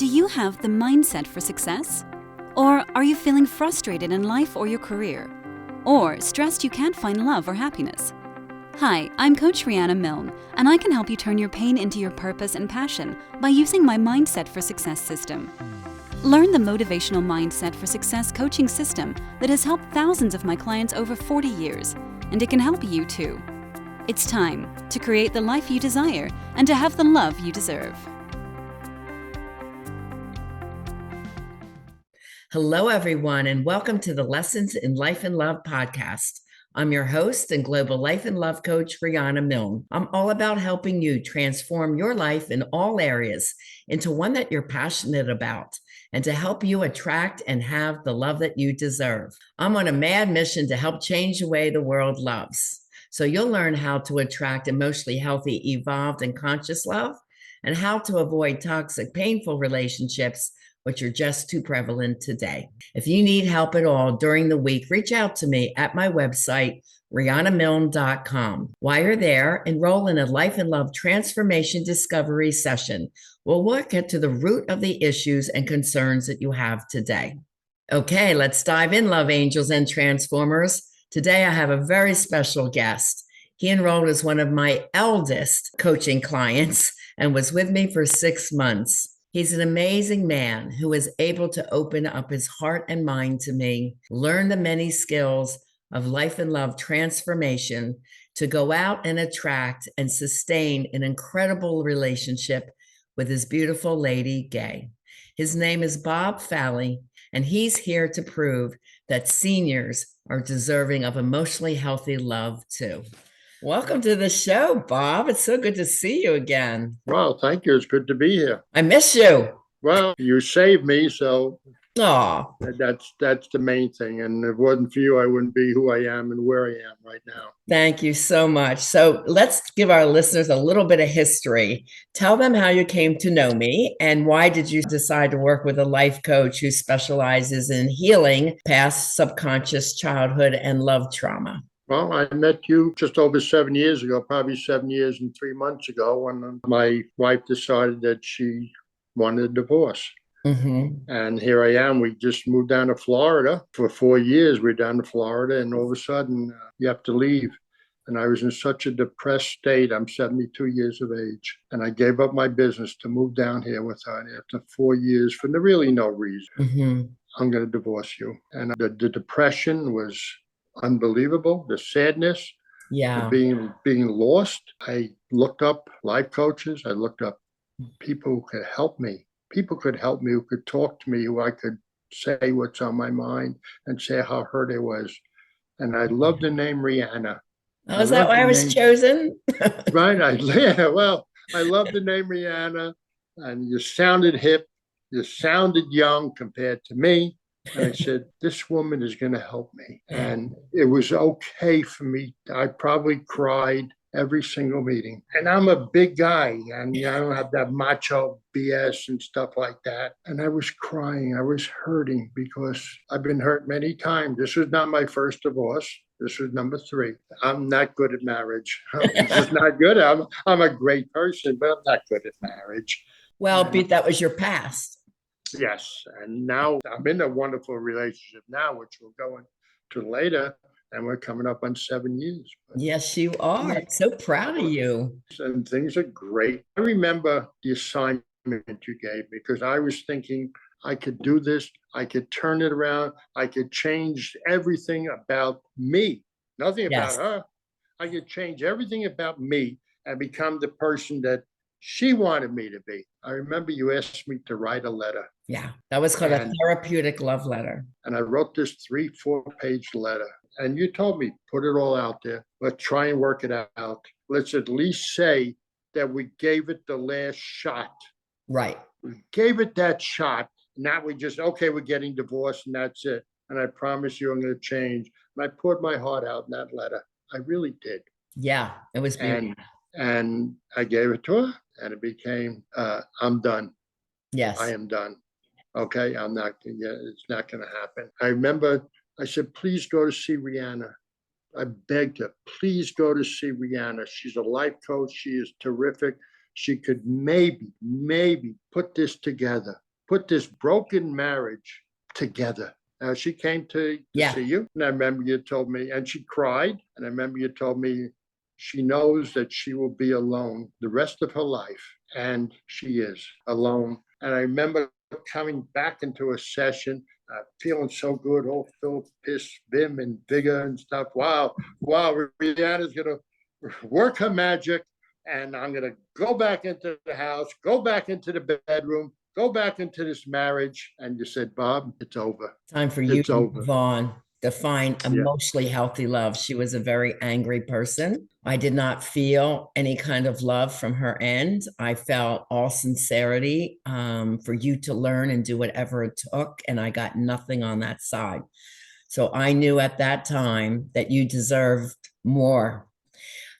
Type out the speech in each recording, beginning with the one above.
Do you have the mindset for success? Or are you feeling frustrated in life or your career? Or stressed you can't find love or happiness? Hi, I'm Coach Riana Milne, and I can help you turn your pain into your purpose and passion by using my Mindset for Success system. Learn the motivational Mindset for Success coaching system that has helped thousands of my clients over 40 years, and it can help you too. It's time to create the life you desire and to have the love you deserve. Hello, everyone, and welcome to the Lessons in Life and Love podcast. I'm your host and global life and love coach, Riana Milne. I'm all about helping you transform your life in all areas into one that you're passionate about and to help you attract and have the love that you deserve. I'm on a mad mission to help change the way the world loves. So you'll learn how to attract emotionally healthy, evolved, and conscious love, and how to avoid toxic, painful relationships which are just too prevalent today. If you need help at all during the week, reach out to me at my website, rianamilne.com. While you're there, enroll in a life and love transformation discovery session. We'll get to the root of the issues and concerns that you have today. Okay, let's dive in, love angels and transformers. Today, I have a very special guest. He enrolled as one of my eldest coaching clients and was with me for 6 months. He's an amazing man who is able to open up his heart and mind to me, learn the many skills of life and love transformation to go out and attract and sustain an incredible relationship with his beautiful lady, Gay. His name is Bob Falley, and he's here to prove that seniors are deserving of emotionally healthy love too. Welcome to the show, Bob. It's so good to see you again. Well, thank you. It's good to be here. I miss you. Well, you saved me, so Oh, that's the main thing. And if it wasn't for you, I wouldn't be who I am and where I am right now. thank you so much. So let's give our listeners a little bit of history. Tell them how you came to know me and why did you decide to work with a life coach who specializes in healing past subconscious childhood and love trauma? Well, I met you just over 7 years ago, probably 7 years and 3 months ago, when my wife decided that she wanted a divorce. Mm-hmm. And here I am. We just moved down to Florida. For 4 years, we're down to Florida, and all of a sudden, you have to leave. And I was in such a depressed state. I'm 72 years of age. And I gave up my business to move down here with her. And after 4 years, for really no reason, Mm-hmm. I'm going to divorce you. And the depression was unbelievable. The sadness, Yeah. the being lost. I looked up life coaches. I looked up people who could help me. People could help me, who could talk to me, who I could say what's on my mind and say how hurt I was. And I love the name Riana. Oh, is that why I was chosen? Right. I love the name Riana. And you sounded hip. You sounded young compared to me. And I said, this woman is going to help me. And it was okay for me. I probably cried every single meeting. And I'm a big guy, and I don't have that macho BS and stuff like that. And I was crying. I was hurting because I've been hurt many times. This was not my first divorce. This was number 3. I'm not good at marriage. I'm just not good. I'm a great person, but I'm not good at marriage. Well, that was your past. Yes. And now I'm in a wonderful relationship now, which we'll go into later. And we're coming up on 7 years. Yes, you are. So proud of you. And things are great. I remember the assignment you gave me because I was thinking I could do this. I could turn it around. I could change everything about me. Nothing about her. I could change everything about me and become the person that she wanted me to be. I remember you asked me to write a letter. Yeah, that was called a therapeutic love letter. And I wrote this 3-4 page letter. And you told me, put it all out there. Let's try and work it out. Let's at least say that we gave it the last shot. Right. We gave it that shot. Now we just, okay, we're getting divorced and that's it. And I promise you I'm going to change. And I poured my heart out in that letter. I really did. Yeah, it was beautiful. And I gave it to her and it became, I'm done. Yes. I am done. Okay, I'm not, it's not going to happen. I remember I said, please go to see Riana. I begged her, please go to see Riana. She's a life coach. She is terrific. She could maybe put this together. put this broken marriage together. Now, she came to see you, and I remember you told me, and she cried, and I remember you told me she knows that she will be alone the rest of her life, and she is alone. And I remember coming back into a session, feeling so good, all filled, piss, vim, and vigor and stuff. Wow, Rihanna's going to work her magic, and I'm going to go back into the house, go back into the bedroom, go back into this marriage. And you said, Bob, it's over. Time for you to move on. Define emotionally healthy love. She was a very angry person. I did not feel any kind of love from her end. I felt all sincerity for you to learn and do whatever it took. And I got nothing on that side. So I knew at that time that you deserved more,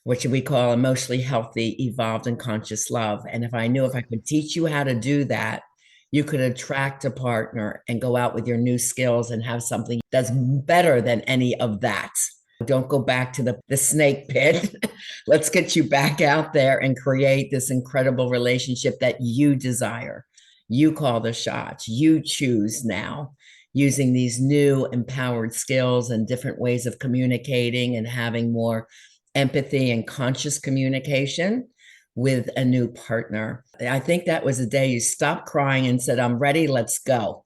what should we call emotionally healthy, evolved, and conscious love. And if I knew if I could teach you how to do that, you could attract a partner and go out with your new skills and have something that's better than any of that. Don't go back to the snake pit. Let's get you back out there and create this incredible relationship that you desire. You call the shots. You choose now, using these new empowered skills and different ways of communicating and having more empathy and conscious communication with a new partner. I think that was the day you stopped crying and said, I'm ready, let's go.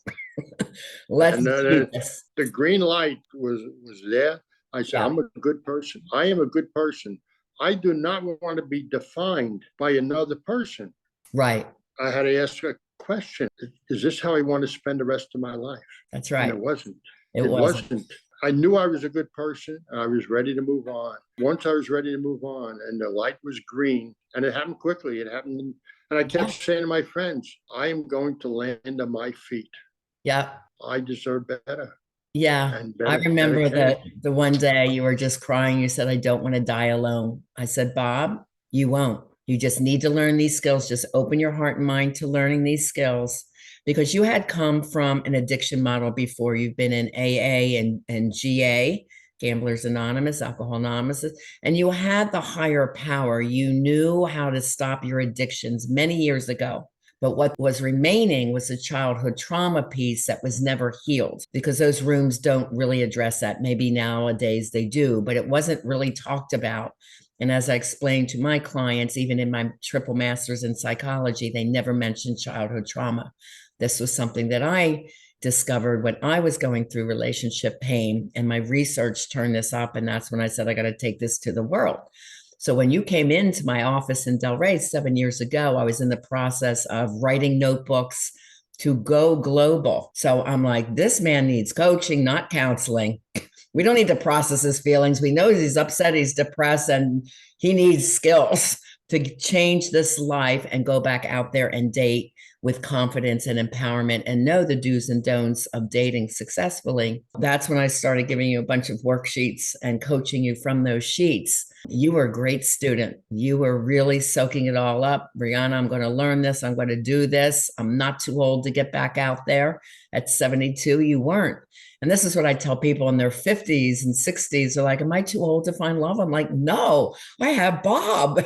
Let's do this. The green light was there. I said, I'm a good person. I am a good person. I do not want to be defined by another person. Right. I had to ask a question. Is this how I want to spend the rest of my life? That's right. And it wasn't. It wasn't. I knew I was a good person, and I was ready to move on. Once I was ready to move on, and the light was green, and it happened quickly. It happened, and I kept saying to my friends, I am going to land on my feet. Yeah. I deserve better. Yeah. I remember the one day you were just crying. You said, I don't want to die alone. I said, Bob, you won't. You just need to learn these skills. Just open your heart and mind to learning these skills. Because you had come from an addiction model before. You've been in AA and GA, Gamblers Anonymous, Alcohol Anonymous, and you had the higher power. You knew how to stop your addictions many years ago. But what was remaining was a childhood trauma piece that was never healed, because those rooms don't really address that. Maybe nowadays they do, but it wasn't really talked about. And as I explained to my clients, even in my triple masters in psychology, they never mentioned childhood trauma. This was something that I discovered when I was going through relationship pain, and my research turned this up. And that's when I said, I got to take this to the world. So when you came into my office in Delray 7 years ago, I was in the process of writing notebooks to go global. So I'm like, this man needs coaching, not counseling. We don't need to process his feelings. We know he's upset, he's depressed, and he needs skills to change this life and go back out there and date with confidence and empowerment and know the do's and don'ts of dating successfully. That's when I started giving you a bunch of worksheets and coaching you from those sheets. You were a great student. You were really soaking it all up. Riana, I'm going to learn this. I'm going to do this. I'm not too old to get back out there. At 72, you weren't. And this is what I tell people in their 50s and 60s. They're like, am I too old to find love? I'm like, no, I have Bob.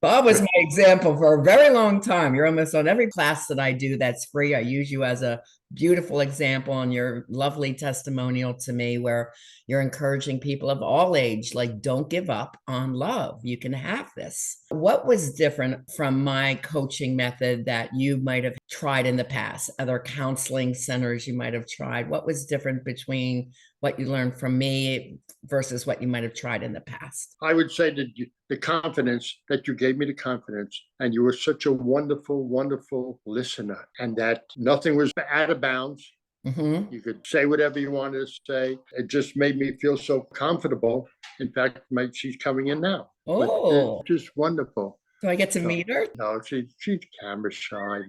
Bob was my example for a very long time. You're almost on every class that I do that's free. I use you as a beautiful example and your lovely testimonial to me, where you're encouraging people of all age, like, don't give up on love. You can have this. What was different from my coaching method that you might have tried in the past? Other counseling centers you might have tried? What was different between what you learned from me versus what you might have tried in the past? I would say that the confidence that you gave me, the confidence, and you were such a wonderful, wonderful listener, and that nothing was out of bounds. Mm-hmm. You could say whatever you wanted to say. It just made me feel so comfortable. In fact, she's coming in now. Oh, just wonderful. Do I get to meet her? No, she's camera shy.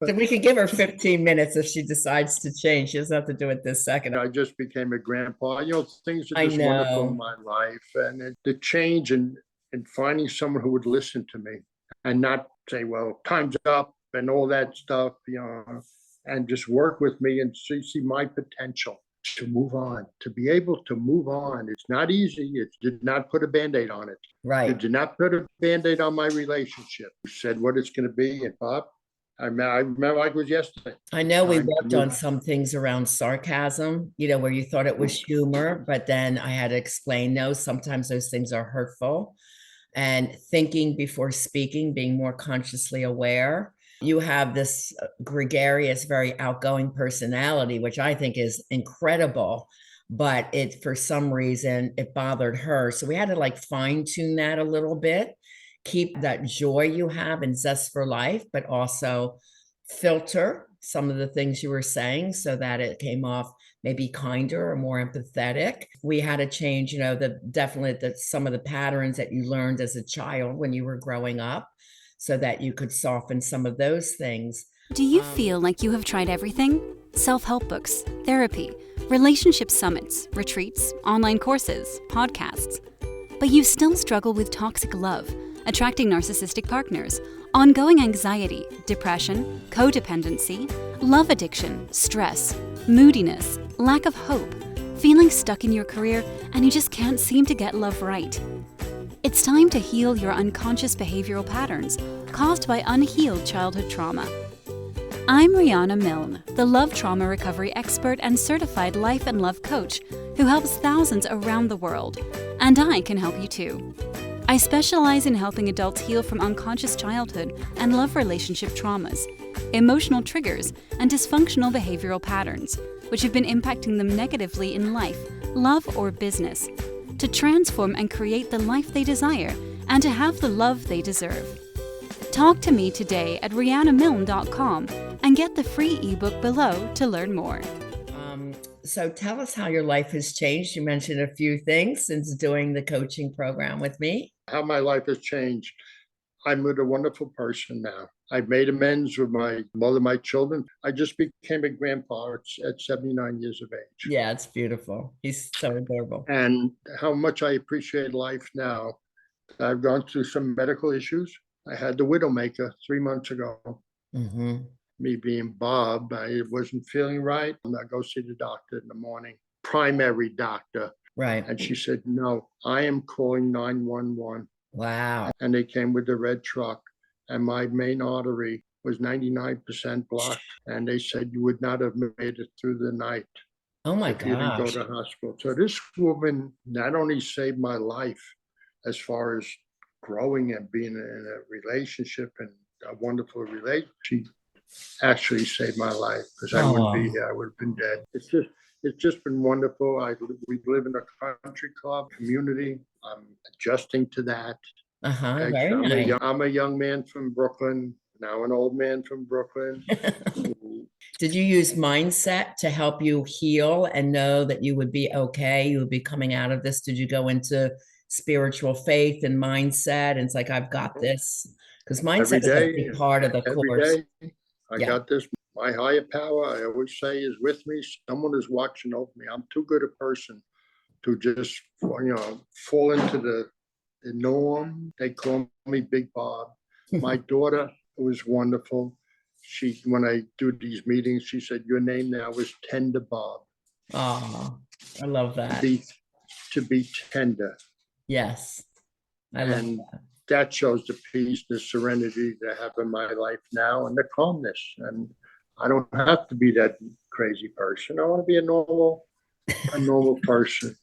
So we could give her 15 minutes if she decides to change. She doesn't have to do it this second. I just became a grandpa. Things are just wonderful in my life. And the change and finding someone who would listen to me and not say, well, time's up and all that stuff, and just work with me and see my potential to move on, to be able to move on. It's not easy. It did not put a Band-Aid on it. Right. You did not put a Band-Aid on my relationship. You said what it's going to be. And Bob, I remember like it was yesterday. I know we Time to worked move. on some things around sarcasm, where you thought it was humor, but then I had to explain, no, sometimes those things are hurtful. And thinking before speaking, being more consciously aware. You have this gregarious, very outgoing personality, which I think is incredible, but for some reason, it bothered her. So we had to like fine tune that a little bit, keep that joy you have and zest for life, but also filter some of the things you were saying so that it came off maybe kinder or more empathetic. We had to change, definitely some of the patterns that you learned as a child when you were growing up so that you could soften some of those things. Do you feel like you have tried everything? Self-help books, therapy, relationship summits, retreats, online courses, podcasts. But you still struggle with toxic love, attracting narcissistic partners, ongoing anxiety, depression, codependency, love addiction, stress, moodiness, lack of hope, feeling stuck in your career, and you just can't seem to get love right. It's time to heal your unconscious behavioral patterns caused by unhealed childhood trauma. I'm Riana Milne, the love trauma recovery expert and certified life and love coach who helps thousands around the world, and I can help you too. I specialize in helping adults heal from unconscious childhood and love relationship traumas, emotional triggers, and dysfunctional behavioral patterns, which have been impacting them negatively in life, love, or business, to transform and create the life they desire and to have the love they deserve. Talk to me today at rianamilne.com and get the free ebook below to learn more. So tell us how your life has changed. You mentioned a few things since doing the coaching program with me. How my life has changed. I'm with a wonderful person now. I've made amends with my mother, my children. I just became a grandpa at 79 years of age. Yeah, it's beautiful. He's so adorable. And how much I appreciate life now. I've gone through some medical issues. I had the widowmaker 3 months ago. Mm-hmm. Me being Bob, I wasn't feeling right. I go see the doctor in the morning, primary doctor. Right. And she said, no, I am calling 911. Wow. And they came with the red truck, and my main artery was 99% blocked. And they said you would not have made it through the night. Oh my if you didn't go gosh. to hospital. So this woman not only saved my life as far as growing and being in a relationship and a wonderful relationship, she actually saved my life, because I wouldn't be here. I would have been dead. It's just been wonderful. We live in a country club community. I'm adjusting to that. Very So nice. I'm a young man from Brooklyn, now an old man from Brooklyn. Did you use mindset to help you heal and know that you would be okay? You would be coming out of this? Did you go into spiritual faith and mindset? And it's like, I've got this. Because mindset is a big part of the course. Every day, I got this. My higher power, I always say, is with me. Someone is watching over me. I'm too good a person to just, fall into the norm. They call me Big Bob. My daughter was wonderful. When I do these meetings, she said, your name now is Tender Bob. Oh, I love that. To be tender. Yes. I love that. That shows the peace, the serenity that I have in my life now, and the calmness. And I don't have to be that crazy person. I want to be a normal person.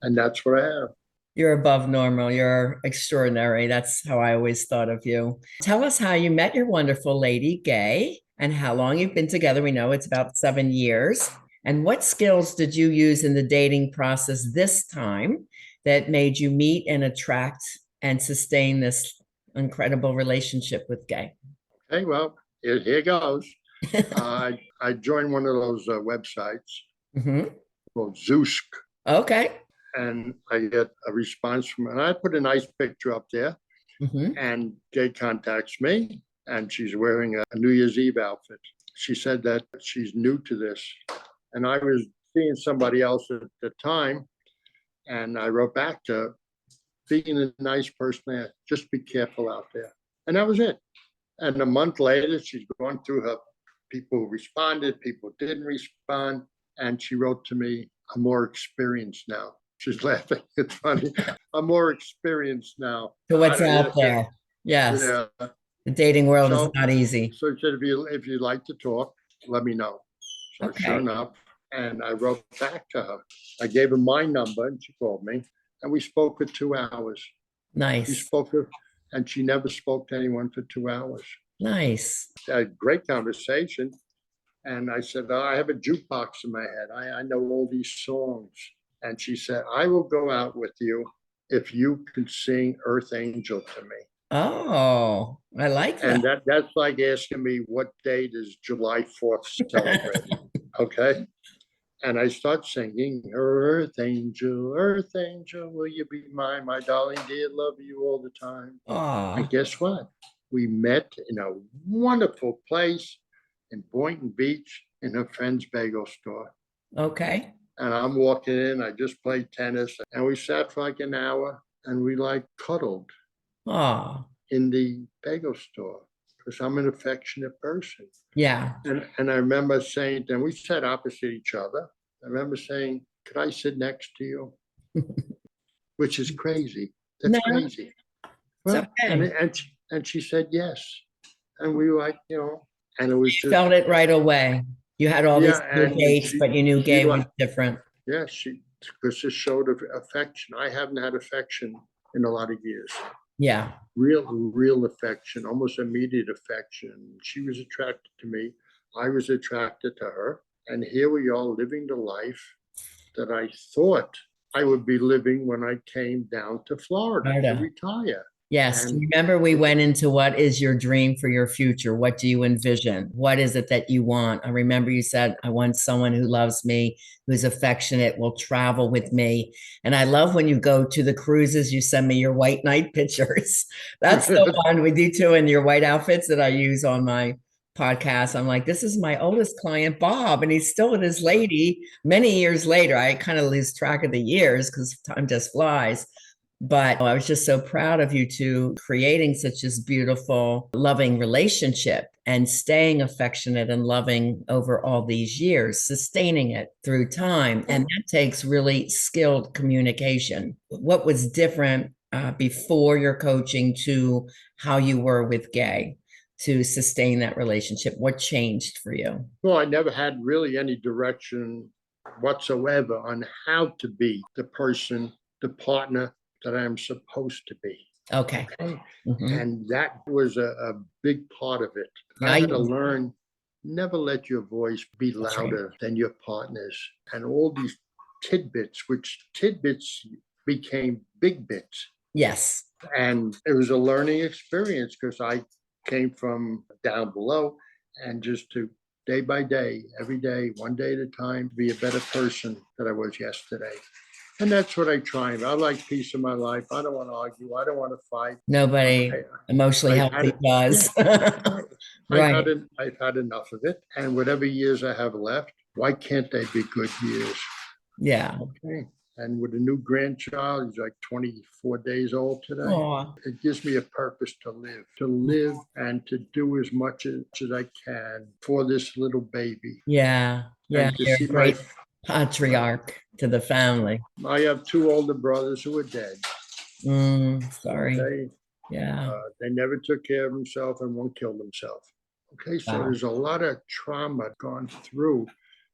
And that's what I have. You're above normal. You're extraordinary. That's how I always thought of you. Tell us how you met your wonderful lady, Gay, and how long you've been together. We know it's about 7 years. And what skills did you use in the dating process this time that made you meet and attract and sustain this incredible relationship with Gay? Okay, well, here goes. I joined one of those websites called Zoosk. Okay. And I get a response and I put a nice picture up there. And Gay contacts me, and she's wearing a New Year's Eve outfit. She said that she's new to this. And I was seeing somebody else at the time. And I wrote back to her, being a nice person, just be careful out there. And that was it. And a month later, she's going through her people who responded, people didn't respond. And she wrote to me, I'm more experienced now. She's laughing. It's funny. I'm more experienced now. So what's out there? Yes. Yeah. The dating world is So, not easy. so she said, if you like to talk, let me know. So Okay. sure enough, and I wrote back to her. I gave her my number, and she called me, and we spoke for 2 hours. We Nice. spoke, and she never spoke to anyone for 2 hours. Nice. A great conversation. And I said, I have a jukebox in my head. I know all these songs. And she said, I will go out with you if you can sing Earth Angel to me. Oh, I like that. And that's like asking me what date is July 4th celebrated. Okay. And I start singing, Earth Angel, will you be mine, my darling dear, love you all the time. And Oh, guess what? We met in a wonderful place in Boynton Beach in her friend's bagel store. okay. And I'm walking in, I just played tennis, and we sat for like an hour and we like cuddled Oh, in the bagel store because I'm an affectionate person. yeah. And I remember saying, and we sat opposite each other. I remember saying, could I sit next to you? Which is crazy. That's No, crazy. it's Well, okay. and she said yes. And we were like, and it was You just, felt it right away. You had all these yeah. good And dates, but you knew she gay was like, different. yeah, because it showed affection. I haven't had affection in a lot of years. Yeah. Real affection, almost immediate affection. She was attracted to me. I was attracted to her. And here we are living the life that I thought I would be living when I came down to Florida to Florida. retire. Yes. And Remember, we went into what is your dream for your future? What do you envision? What is it that you want? I remember you said, I want someone who loves me, who's affectionate, will travel with me. And I love when you go to the cruises, you send me your white night pictures. That's the one with you two in your white outfits that I use on my podcast. I'm like, this is my oldest client, Bob, and he's still with his lady many years later. I kind of lose track of the years because time just flies. But I was just so proud of you two creating such this beautiful, loving relationship and staying affectionate and loving over all these years, sustaining it through time. And that takes really skilled communication. What was different before your coaching to how you were with Gay to sustain that relationship? What changed for you? Well, I never had really any direction whatsoever on how to be the person, the partner that I'm supposed to be. Okay. Okay. Mm-hmm. And that was a big part of it. I had to learn, never let your voice be louder than your partner's. And all these tidbits, which tidbits became big bits. Yes. And it was a learning experience because I came from down below and just to day by day, every day, one day at a time, be a better person than I was yesterday. And that's what I try. I like peace in my life. I don't want to argue. I don't want to fight. Nobody emotionally healthy does. Right. I've had enough of it. And whatever years I have left, why can't they be good years? Yeah. Okay. And with a new grandchild, he's like 24 days old today. Aww. It gives me a purpose to live and to do as much as I can for this little baby. Yeah. Yeah. And to You're see a great patriarch to the family. I have two older brothers who are dead. Sorry. Yeah. They never took care of themselves and one killed himself. Okay, so there's a lot of trauma gone through.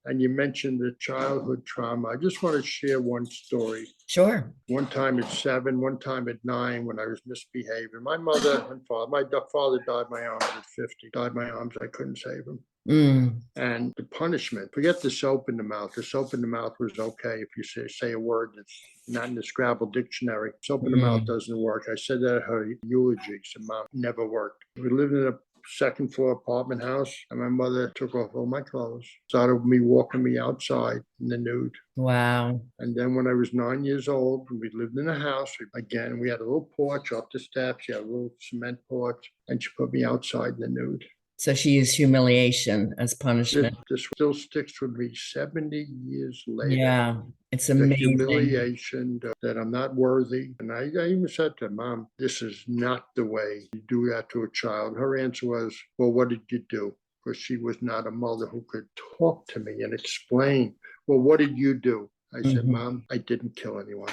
And you mentioned the childhood trauma. I just want to share one story. Sure. One time at 7, one time at 9 when I was misbehaving. My mother and father, my father died my arms at 50, died my arms. I couldn't save him. And the punishment, forget the soap in the mouth. The soap in the mouth was okay if you say a word that's not in the Scrabble dictionary. Soap in the mouth doesn't work. I said that at her eulogy. So Mom, never worked. We lived in a second floor apartment house, and my mother took off all my clothes, started me walking me outside in the nude. Wow. And then when I was 9 years old, we lived in a house. Again, we had a little porch up the steps. She had a little cement porch, and she put me outside in the nude. So she used humiliation as punishment. This still sticks with me 70 years later. Yeah, it's amazing. The humiliation that I'm not worthy. And I even said to Mom, this is not the way you do that to a child. Her answer was, well, what did you do? Because she was not a mother who could talk to me and explain, well, what did you do? I said, Mom, I didn't kill anyone.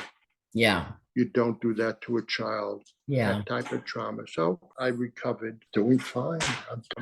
Yeah. You don't do that to a child. Yeah. That type of trauma. So I recovered, doing fine.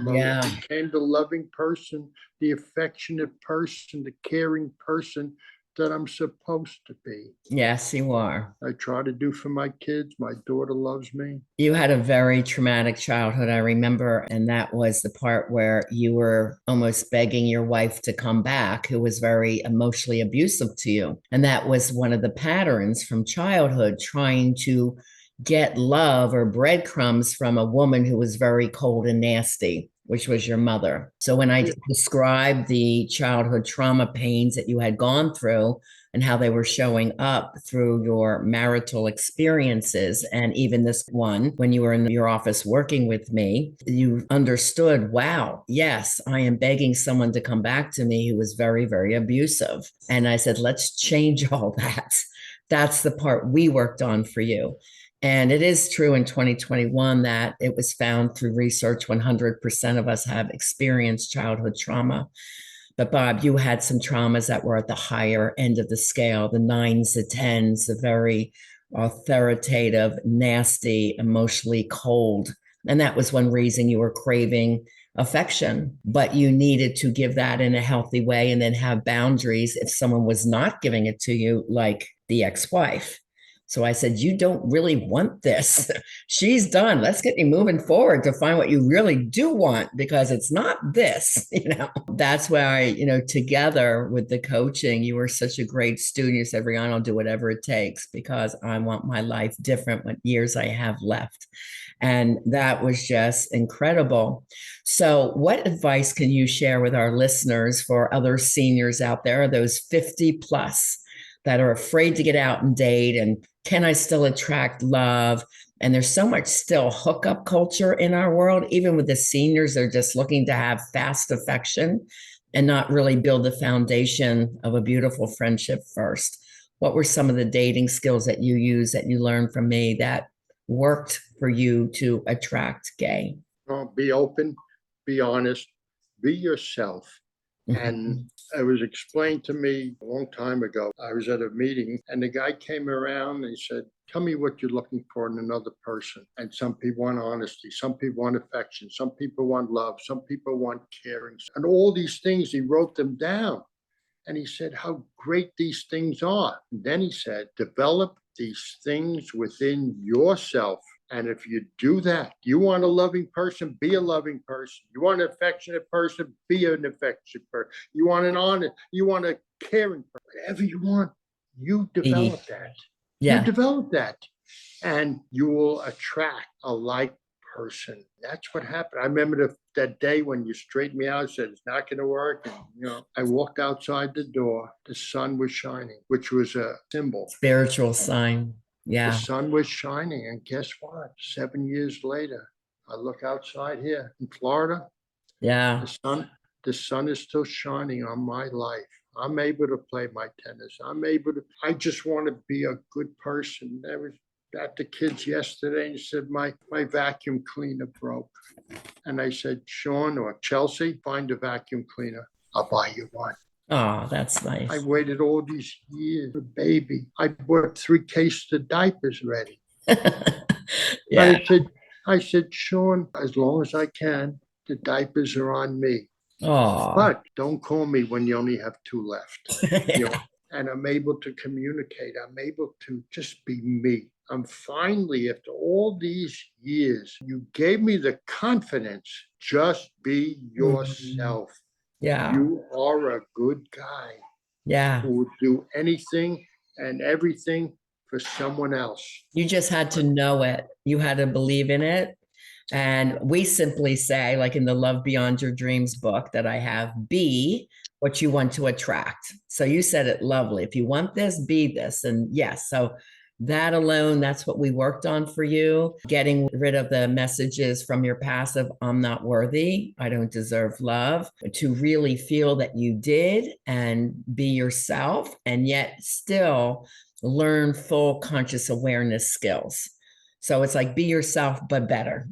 Yeah. I became the loving person, the affectionate person, the caring person that I'm supposed to be. Yes, you are. I try to do for my kids. My daughter loves me. You had a very traumatic childhood, I remember, and that was the part where you were almost begging your wife to come back, who was very emotionally abusive to you. And that was one of the patterns from childhood, trying to get love or breadcrumbs from a woman who was very cold and nasty, which was your mother. So when I described the childhood trauma pains that you had gone through and how they were showing up through your marital experiences, and even this one, when you were in your office working with me, you understood, wow, yes, I am begging someone to come back to me who was very, very abusive. And I said, let's change all that. That's the part we worked on for you. And it is true in 2021 that it was found through research 100% of us have experienced childhood trauma. But Bob, you had some traumas that were at the higher end of the scale, the 9s, the 10s, the very authoritative, nasty, emotionally cold. And that was one reason you were craving affection, but you needed to give that in a healthy way and then have boundaries if someone was not giving it to you, like the ex-wife. So I said, you don't really want this. She's done. Let's get you moving forward to find what you really do want, because it's not this, That's why, together with the coaching, you were such a great student. You said, Riana, I'll do whatever it takes because I want my life different what years I have left. And that was just incredible. So what advice can you share with our listeners for other seniors out there, those 50 plus, that are afraid to get out and date, and can I still attract love? And there's so much still hookup culture in our world. Even with the seniors, they're just looking to have fast affection and not really build the foundation of a beautiful friendship first. What were some of the dating skills that you use, that you learned from me, that worked for you to attract gay? Well, be open, be honest, be yourself. And it was explained to me a long time ago. I was at a meeting and the guy came around and he said, tell me what you're looking for in another person. And some people want honesty. Some people want affection. Some people want love. Some people want caring. And all these things, he wrote them down. And he said how great these things are. And then he said, develop these things within yourself. And if you do that, you want a loving person, be a loving person. You want an affectionate person, be an affectionate person. You want an honest, you want a caring person. Whatever you want, you develop that. Yeah. You develop that. And you will attract a like person. That's what happened. I remember that day when you straightened me out, said it's not going to work. And, I walked outside the door. The sun was shining, which was a symbol. Spiritual sign. Yeah. The sun was shining. And guess what? 7 years later, I look outside here in Florida. Yeah. The sun is still shining on my life. I'm able to play my tennis. I just want to be a good person. I was at the kids yesterday and said, my vacuum cleaner broke. And I said, Sean or Chelsea, find a vacuum cleaner. I'll buy you one. Oh, that's nice. I waited all these years for baby. I bought 3 cases of diapers ready. Yeah. I said, Sean, as long as I can, the diapers are on me. Oh. But don't call me when you only have 2 left. And I'm able to communicate. I'm able to just be me. I'm finally, after all these years, you gave me the confidence, just be yourself. Yeah. You are a good guy. Yeah. Who would do anything and everything for someone else. You just had to know it. You had to believe in it. And we simply say, like in the Love Beyond Your Dreams book that I have, be what you want to attract. So you said it lovely. If you want this, be this. And yes, so that alone, that's what we worked on for you, getting rid of the messages from your past of I'm not worthy, I don't deserve love, to really feel that you did and be yourself, and yet still learn full conscious awareness skills. So it's like be yourself, but better,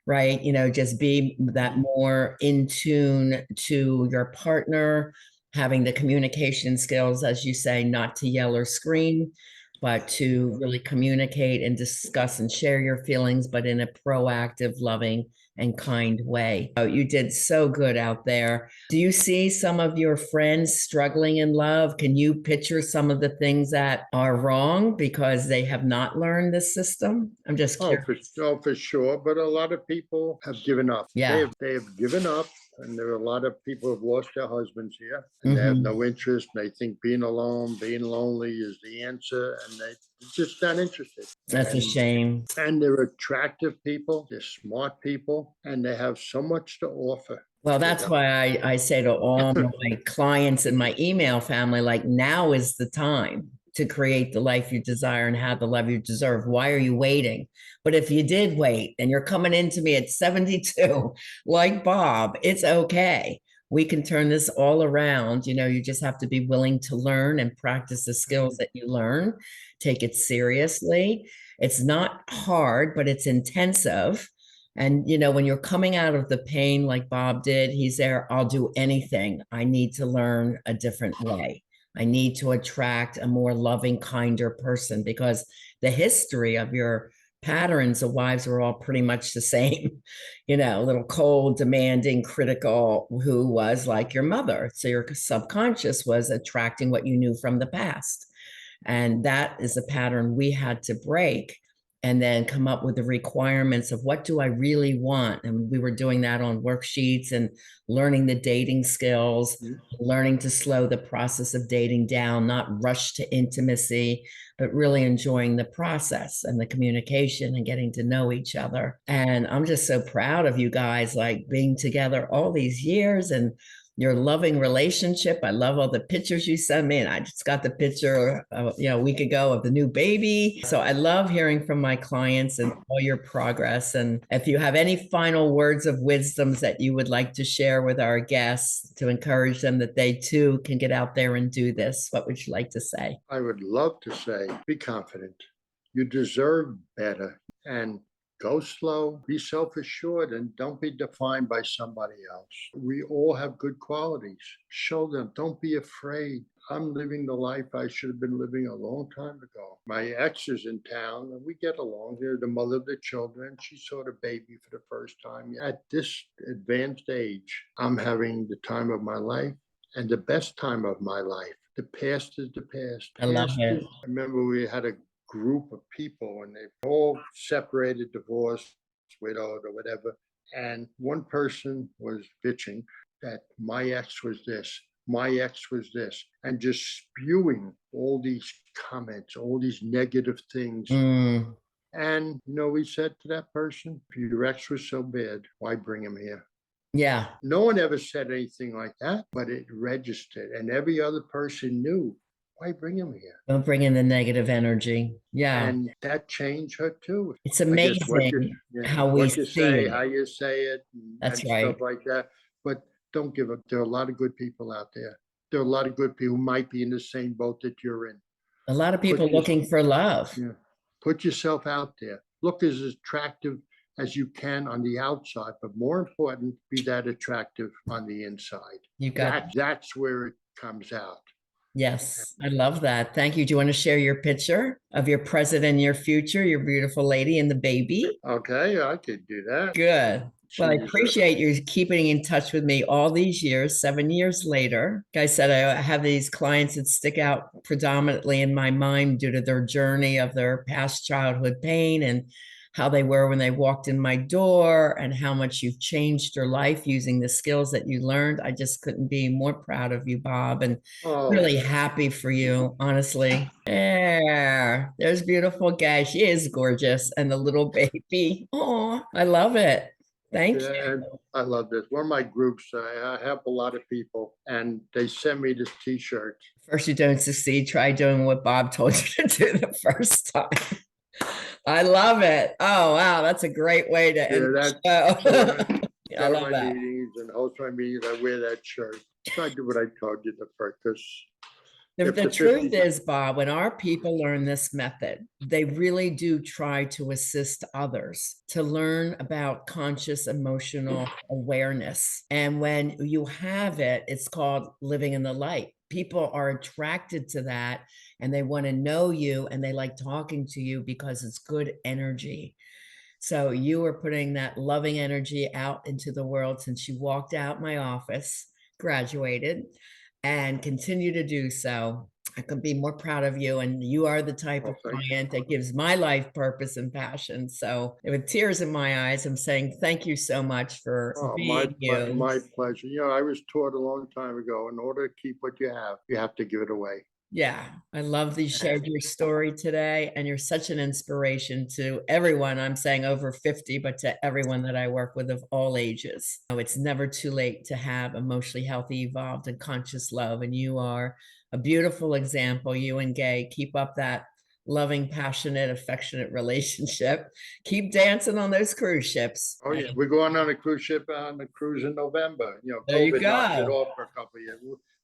right? Just be that more in tune to your partner, having the communication skills, as you say, not to yell or scream, but to really communicate and discuss and share your feelings, but in a proactive, loving, and kind way. Oh, you did so good out there. Do you see some of your friends struggling in love? Can you picture some of the things that are wrong because they have not learned this system? I'm just curious. For sure. But a lot of people have given up. Yeah. They have given up. And there are a lot of people who have lost their husbands here, and they have no interest. They think being alone, being lonely is the answer, and they're just not interested. That's a shame. And they're attractive people, they're smart people, and they have so much to offer. Well, that's why I say to all my clients and my email family, like, now is the time to create the life you desire and have the love you deserve. Why are you waiting? But if you did wait and you're coming into me at 72, like Bob, it's okay. We can turn this all around. You just have to be willing to learn and practice the skills that you learn. Take it seriously. It's not hard, but it's intensive. And, when you're coming out of the pain like Bob did, he's there, I'll do anything. I need to learn a different way. I need to attract a more loving, kinder person, because the history of your patterns of wives were all pretty much the same, a little cold, demanding, critical, who was like your mother. So your subconscious was attracting what you knew from the past. And that is a pattern we had to break, and then come up with the requirements of what do I really want. And we were doing that on worksheets and learning the dating skills, learning to slow the process of dating down, not rush to intimacy, but really enjoying the process and the communication and getting to know each other. And I'm just so proud of you guys, like being together all these years and your loving relationship. I love all the pictures you send me. And I just got the picture, a week ago of the new baby. So I love hearing from my clients and all your progress. And if you have any final words of wisdoms that you would like to share with our guests to encourage them that they too can get out there and do this, what would you like to say? I would love to say, be confident. You deserve better. And go slow, be self-assured, and don't be defined by somebody else. We all have good qualities. Show them. Don't be afraid. I'm living the life I should have been living a long time ago. My ex is in town, and we get along. They're the mother of the children. She saw the baby for the first time. At this advanced age, I'm having the time of my life and the best time of my life. The past is the past. I love it. I remember we had a group of people, and they all separated, divorced, widowed, or whatever. And one person was bitching that my ex was this, my ex was this, and just spewing all these comments, all these negative things. And, we said to that person, if your ex was so bad, why bring him here? Yeah. No one ever said anything like that, but it registered. And every other person knew, why bring him here? Don't bring in the negative energy. Yeah. And that changed her too. It's amazing how we see how you say it. That's right. Stuff like that. But don't give up. There are a lot of good people out there. There are a lot of good people who might be in the same boat that you're in. A lot of people looking for love. Yeah. Put yourself out there. Look as attractive as you can on the outside, but more important, be that attractive on the inside. That's where it comes out. Yes, I love that. Thank you. Do you want to share your picture of your present and your future, your beautiful lady and the baby? Okay, I could do that. Good. Well, I appreciate you keeping in touch with me all these years, 7 years later. Like I said, I have these clients that stick out predominantly in my mind due to their journey of their past childhood pain and how they were when they walked in my door and how much you've changed your life using the skills that you learned. I just couldn't be more proud of you, Bob, and really happy for you, honestly. Yeah, there's beautiful guy. She is gorgeous. And the little baby. Oh, I love it. Thank you. I love this. One of my groups, I help a lot of people, and they send me this T-shirt. First you don't succeed, try doing what Bob told you to do the first time. I love it. Oh, wow. That's a great way to end the show. I love that. Meetings and host my meetings, I wear that shirt. I do what I told you the first, because The truth is, Bob, when our people learn this method, they really do try to assist others to learn about conscious emotional awareness. And when you have it, it's called living in the light. People are attracted to that and they want to know you and they like talking to you because it's good energy. So you are putting that loving energy out into the world since you walked out my office, graduated, and continue to do so. I couldn't be more proud of you. And you are the type of client that gives my life purpose and passion. So with tears in my eyes, I'm saying thank you so much for being you. My pleasure. You know, I was taught a long time ago, in order to keep what you have to give it away. Yeah, I love that you shared your story today, and you're such an inspiration to everyone. I'm saying over 50, but to everyone that I work with of all ages. It's never too late to have emotionally healthy, evolved, and conscious love. And you are a beautiful example. You and Gay, keep up that loving, passionate, affectionate relationship. Keep dancing on those cruise ships. Oh yeah, we're going on a cruise ship on a cruise in November. You know, there you COVID knocked it go. off for a couple of years.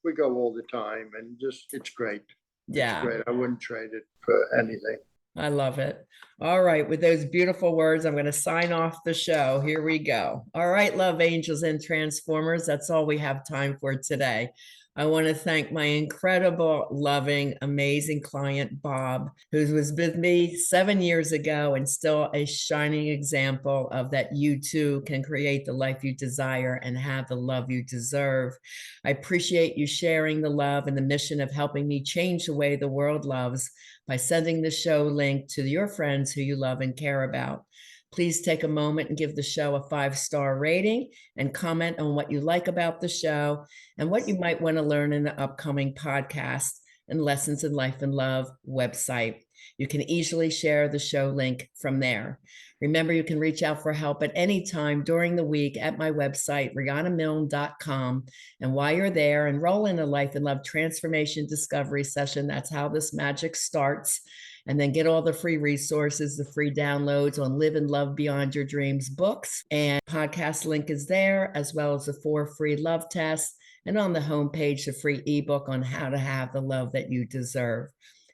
We go all the time, and just it's great. Yeah, it's great. I wouldn't trade it for anything. I love it. All right, with those beautiful words, I'm going to sign off the show. Here we go. All right, love angels and transformers. That's all we have time for today. I want to thank my incredible, loving, amazing client, Bob, who was with me 7 years ago and still a shining example of that you too can create the life you desire and have the love you deserve. I appreciate you sharing the love and the mission of helping me change the way the world loves by sending the show link to your friends who you love and care about. Please take a moment and give the show a 5-star rating and comment on what you like about the show and what you might want to learn in the upcoming podcast and Lessons in Life and Love website. You can easily share the show link from there. Remember, you can reach out for help at any time during the week at my website, rianamilne.com. And while you're there, enroll in a Life and Love Transformation Discovery Session. That's how this magic starts. And then get all the free resources, the free downloads on Live and Love Beyond Your Dreams books. And podcast link is there, as well as the 4 free love tests. And on the homepage, the free ebook on how to have the love that you deserve.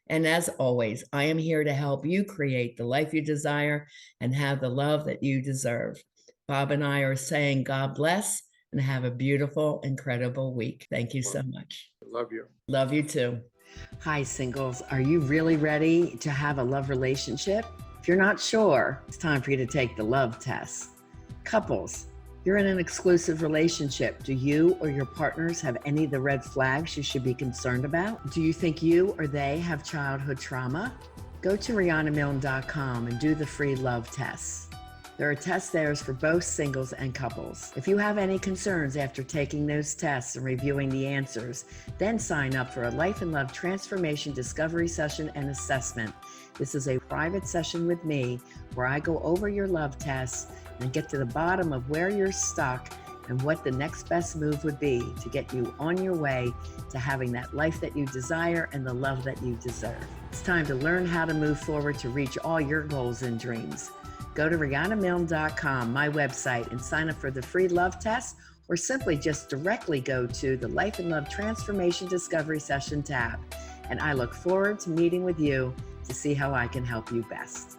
And as always, I am here to help you create the life you desire and have the love that you deserve. Bob and I are saying God bless and have a beautiful, incredible week. Thank you so much. Love you. Love you too. Hi, singles. Are you really ready to have a love relationship? If you're not sure, it's time for you to take the love test. Couples, you're in an exclusive relationship. Do you or your partners have any of the red flags you should be concerned about? Do you think you or they have childhood trauma? Go to rianamilne.com and do the free love test. There are tests there for both singles and couples. If you have any concerns after taking those tests and reviewing the answers, then sign up for a Life and Love Transformation Discovery Session and Assessment. This is a private session with me where I go over your love tests and get to the bottom of where you're stuck and what the next best move would be to get you on your way to having that life that you desire and the love that you deserve. It's time to learn how to move forward to reach all your goals and dreams. Go to rianamilne.com, my website, and sign up for the free love test, or simply just directly go to the Life and Love Transformation Discovery Session tab. And I look forward to meeting with you to see how I can help you best.